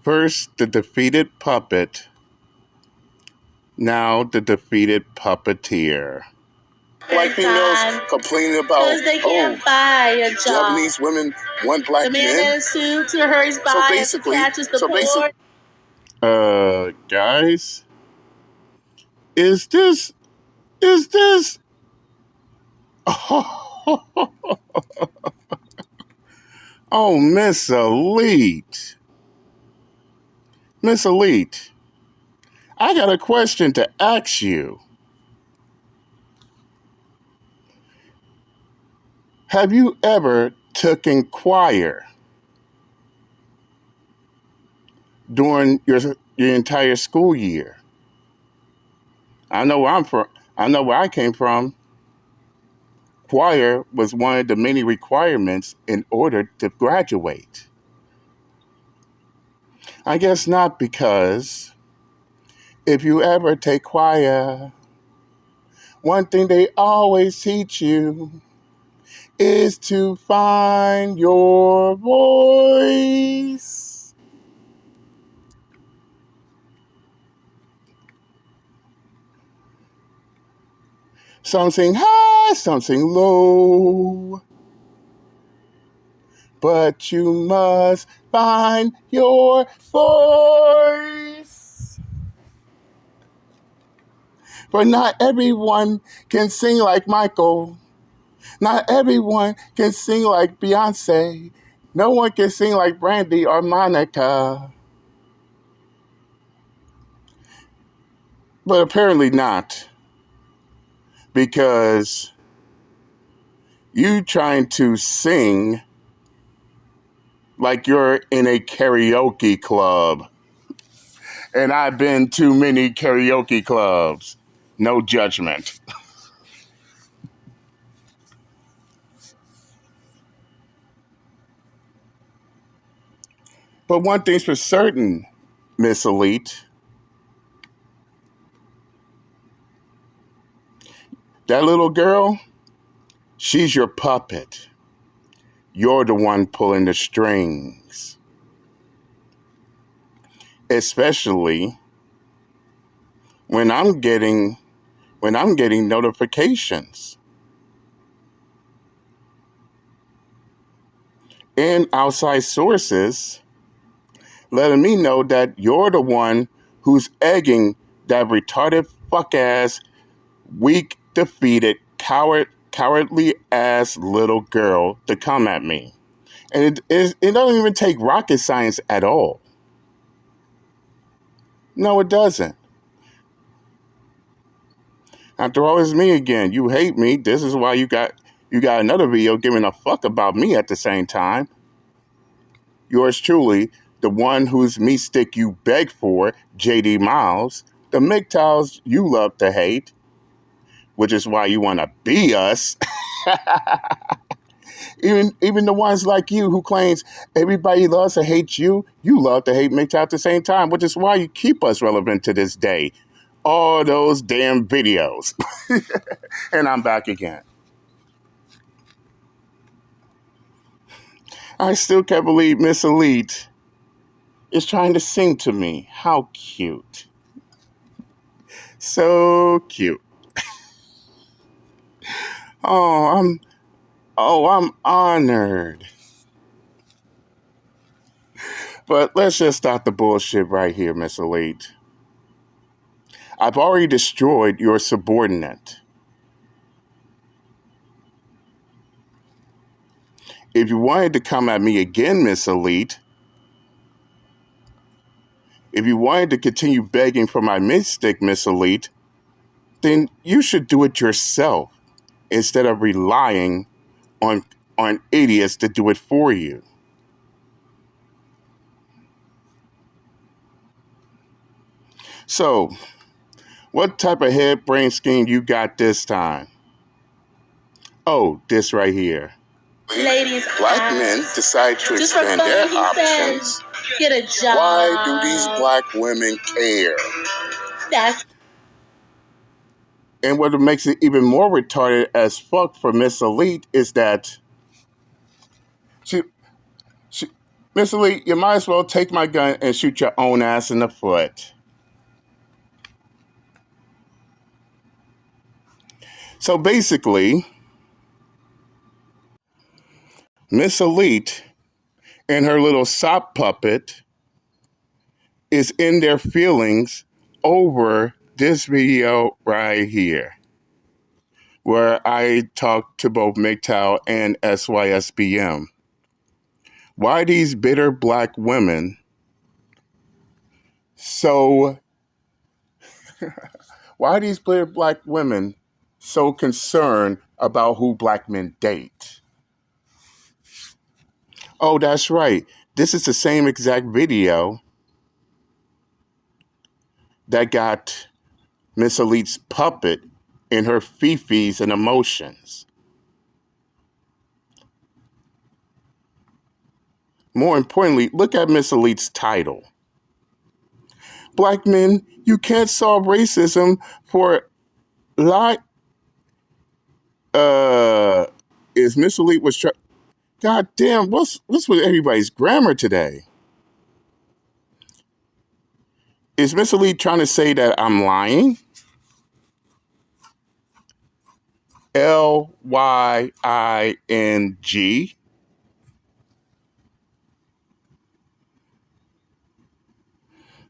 First, the defeated puppet, now the defeated puppeteer. Black females complaining about, they can't buy a job. Japanese women want black men. The man in a suit to hurries by catches the poor. Guys, is this, oh, Miss Elite. Miss Elite, I got a question to ask you. Have you ever taken choir during your entire school year? I know where I'm from. I know where I came from. Choir was one of the many requirements in order to graduate. I guess not, because if you ever take choir, one thing they always teach you is to find your voice. Some sing high, some sing low, but you must find your voice. For not everyone can sing like Michael. Not everyone can sing like Beyonce. No one can sing like Brandy or Monica. But apparently not. Because you trying to sing like you're in a karaoke club. And I've been to many karaoke clubs. No judgment. But one thing's for certain, Miss Elite. That little girl, she's your puppet. You're the one pulling the strings. Especially when I'm getting notifications and outside sources letting me know that you're the one who's egging that retarded fuck ass, weak, defeated, cowardly ass little girl to come at me. And it doesn't even take rocket science at all. No, it doesn't. After all, it's me again. You hate me. This is why you got another video giving a fuck about me at the same time. Yours truly, the one whose meat stick you beg for, JD Miles, the MGTOWs you love to hate, which is why you want to be us. Even the ones like you who claims everybody loves to hate you, you love to hate MGTOW at the same time, which is why you keep us relevant to this day. All those damn videos. And I'm back again. I still can't believe Miss Elite is trying to sing to me. How cute. So cute. I'm honored. But let's just stop the bullshit right here, Miss Elite. I've already destroyed your subordinate. If you wanted to come at me again, Miss Elite, if you wanted to continue begging for my mystic, Miss Elite, then you should do it yourself instead of relying on idiots to do it for you. So, what type of head brain scheme you got this time? Oh, this right here. Ladies, black men decide to expand their options. Get a job. Why do these black women care? And what makes it even more retarded as fuck for Miss Elite is that she Miss Elite, you might as well take my gun and shoot your own ass in the foot. So basically, Miss Elite and her little sock puppet is in their feelings over this video right here, where I talk to both MGTOW and SYSBM. Why these bitter black women so why are these bitter black women so concerned about who black men date? Oh, that's right. This is the same exact video that got Miss Elite's puppet in her fifis and emotions. More importantly, look at Miss Elite's title. Black men, you can't solve racism for lie. Is Miss Elite was trying? God damn, what's with everybody's grammar today? Is Miss Elite trying to say that I'm lying? Lying.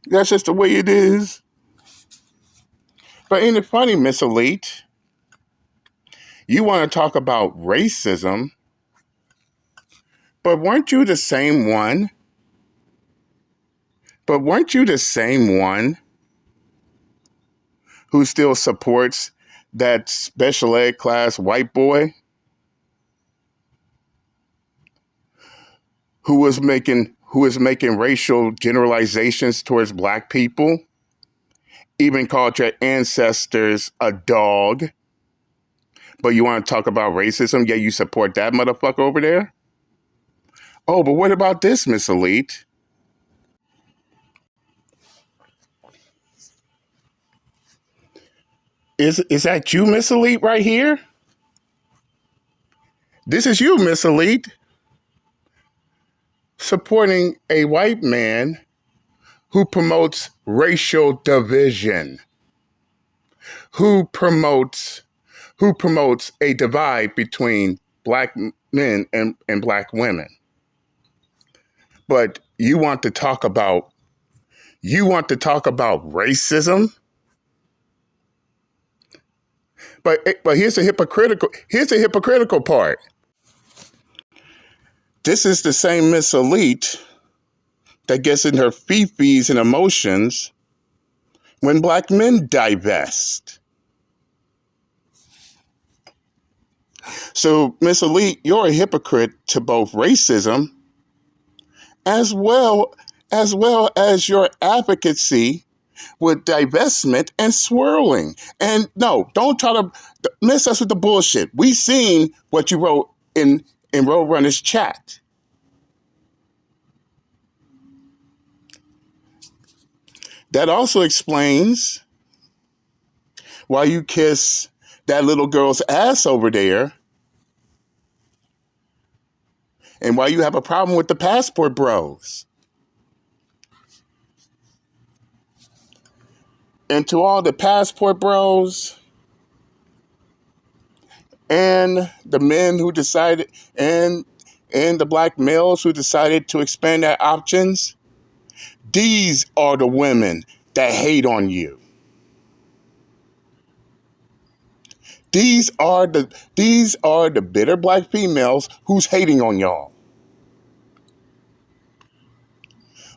That's just the way it is. But ain't it funny, Miss Elite? You want to talk about racism, but weren't you the same one? Who still supports that special ed class white boy who is making racial generalizations towards black people, even called your ancestors a dog? But you want to talk about racism? Yeah, you support that motherfucker over there? Oh, but what about this, Miss Elite? Is that you, Miss Elite, right here? This is you, Miss Elite, supporting a white man who promotes racial division, who promotes a divide between black men and black women. But you want to talk about racism? But here's the hypocritical part. This is the same Miss Elite that gets in her fifis and emotions when black men divest. So, Miss Elite, you're a hypocrite to both racism as well as your advocacy with divestment and swirling. And no, don't try to miss us with the bullshit. We seen what you wrote in Roadrunner's chat. That also explains why you kiss that little girl's ass over there and why you have a problem with the passport bros. And to all the passport bros and the men who decided and the black males who decided to expand their options, these are the women that hate on you. These are the bitter black females who's hating on y'all.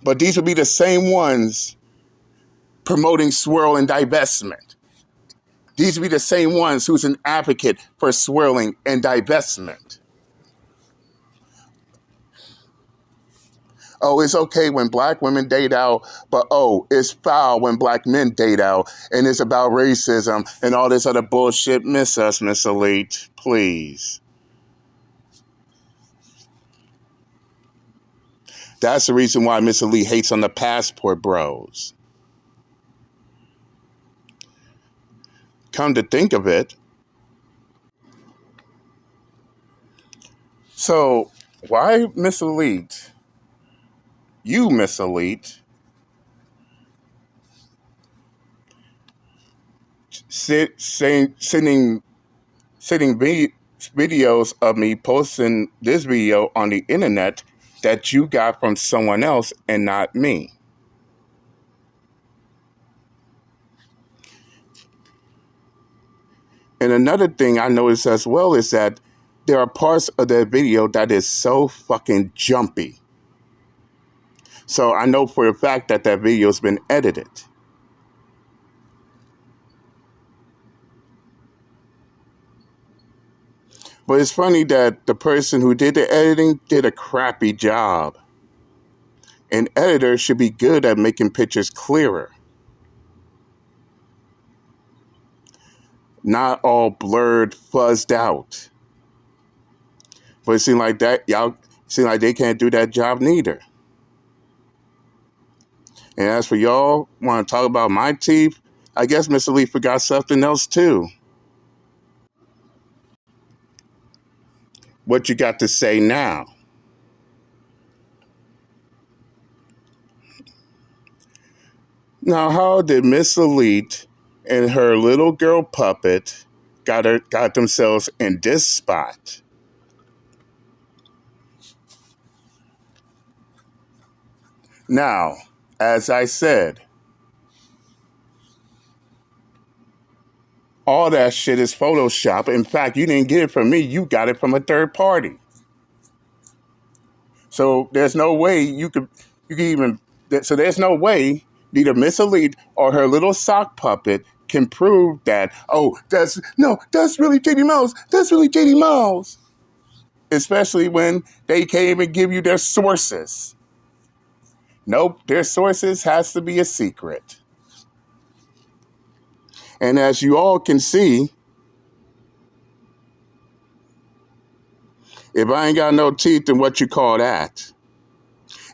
But these will be the same ones promoting swirl and divestment. These will be the same ones who's an advocate for swirling and divestment. Oh, it's okay when black women date out, but oh, it's foul when black men date out, and it's about racism and all this other bullshit. Miss us, Miss Elite, please. That's the reason why Miss Elite hates on the passport bros. Come to think of it. So, why Miss Elite you, Miss Elite, sending videos of me posting this video on the internet that you got from someone else and not me. And another thing I noticed as well is that there are parts of that video that is so fucking jumpy. So I know for a fact that that video's been edited. But it's funny that the person who did the editing did a crappy job. An editor should be good at making pictures clearer. Not all blurred, fuzzed out. But it seems like they can't do that job neither. And as for y'all want to talk about my teeth, I guess Mr. Lee forgot something else too. What you got to say now? Now, how did Miss Elite and her little girl puppet got themselves in this spot? Now, as I said, all that shit is Photoshop. In fact, you didn't get it from me. You got it from a third party. So there's no way you could even. So there's no way neither Miss Elite or her little sock puppet can prove that. Oh, that's really JD Mouse. That's really JD Mouse. Especially when they can't even give you their sources. Nope, their sources has to be a secret. And as you all can see, if I ain't got no teeth, then what you call that?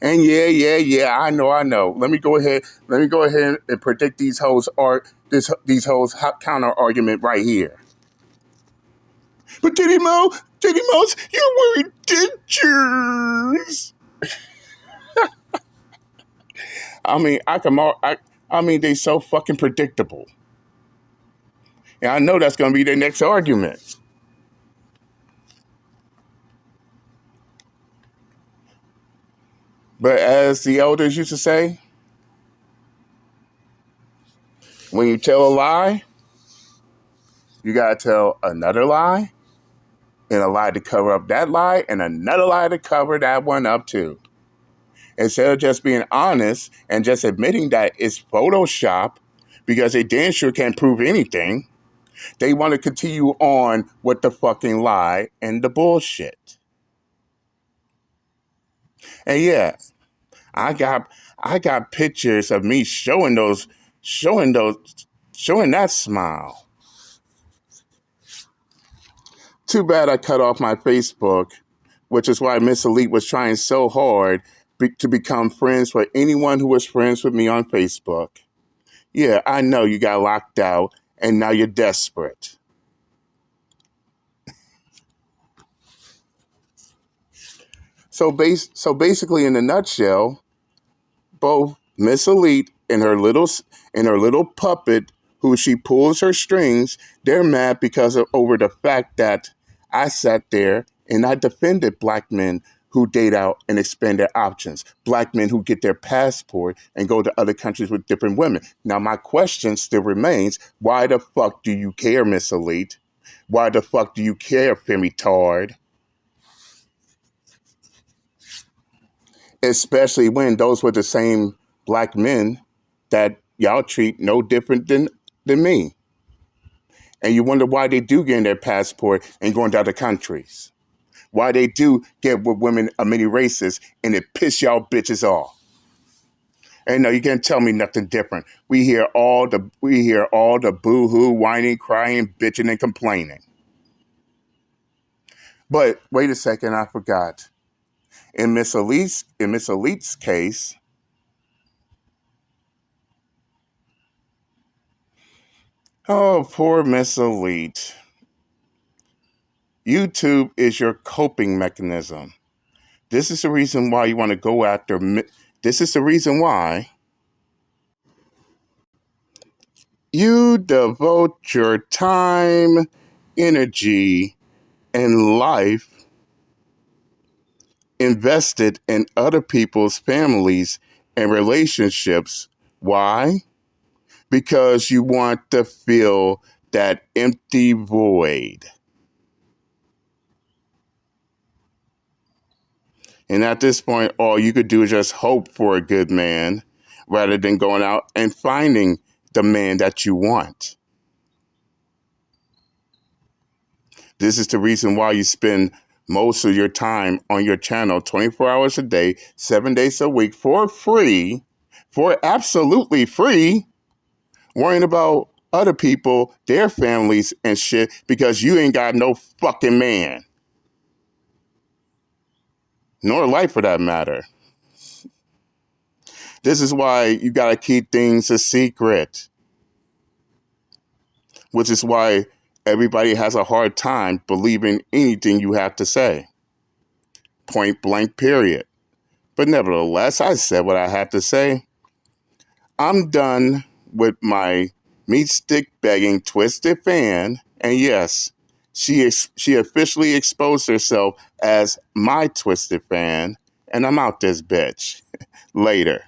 And yeah, I know. Let me go ahead and predict these hoes counter argument right here. But JD Mouse, you're wearing dentures. I mean, they so fucking predictable. And I know that's going to be their next argument. But as the elders used to say, when you tell a lie, you got to tell another lie, and a lie to cover up that lie, and another lie to cover that one up too. Instead of just being honest and just admitting that it's Photoshop, because they damn sure can't prove anything, they want to continue on with the fucking lie and the bullshit. And yeah, I got pictures of me showing that smile. Too bad I cut off my Facebook, which is why Miss Elite was trying so hard to become friends with anyone who was friends with me on Facebook. Yeah, I know you got locked out and now you're desperate. So basically, in a nutshell, both Miss Elite and her little puppet, who she pulls her strings, they're mad because of over the fact that I sat there and I defended black men who date out and expand their options, black men who get their passport and go to other countries with different women. Now, my question still remains, why the fuck do you care, Miss Elite? Why the fuck do you care, Femi Tard? Especially when those were the same black men that y'all treat no different than me. And you wonder why they do get in their passport and go into other countries. Why they do get with women of many races and it piss y'all bitches off. And no, you can't tell me nothing different. We hear all the boo-hoo, whining, crying, bitching, and complaining. But wait a second, I forgot. In Miss Elite's case, oh, poor Miss Elite. YouTube is your coping mechanism. This is the reason why you want to go after This is the reason why you devote your time, energy, and life invested in other people's families and relationships. Why? Because you want to fill that empty void. And at this point, all you could do is just hope for a good man rather than going out and finding the man that you want. This is the reason why you spend most of your time on your channel 24 hours a day, 7 days a week for free, for absolutely free, worrying about other people, their families and shit because you ain't got no fucking man. Nor life for that matter. This is why you gotta keep things a secret. Which is why everybody has a hard time believing anything you have to say. Point blank, period. But nevertheless, I said what I had to say. I'm done with my meat stick begging twisted fan. And yes, she officially exposed herself as my twisted fan. And I'm out this bitch. Later.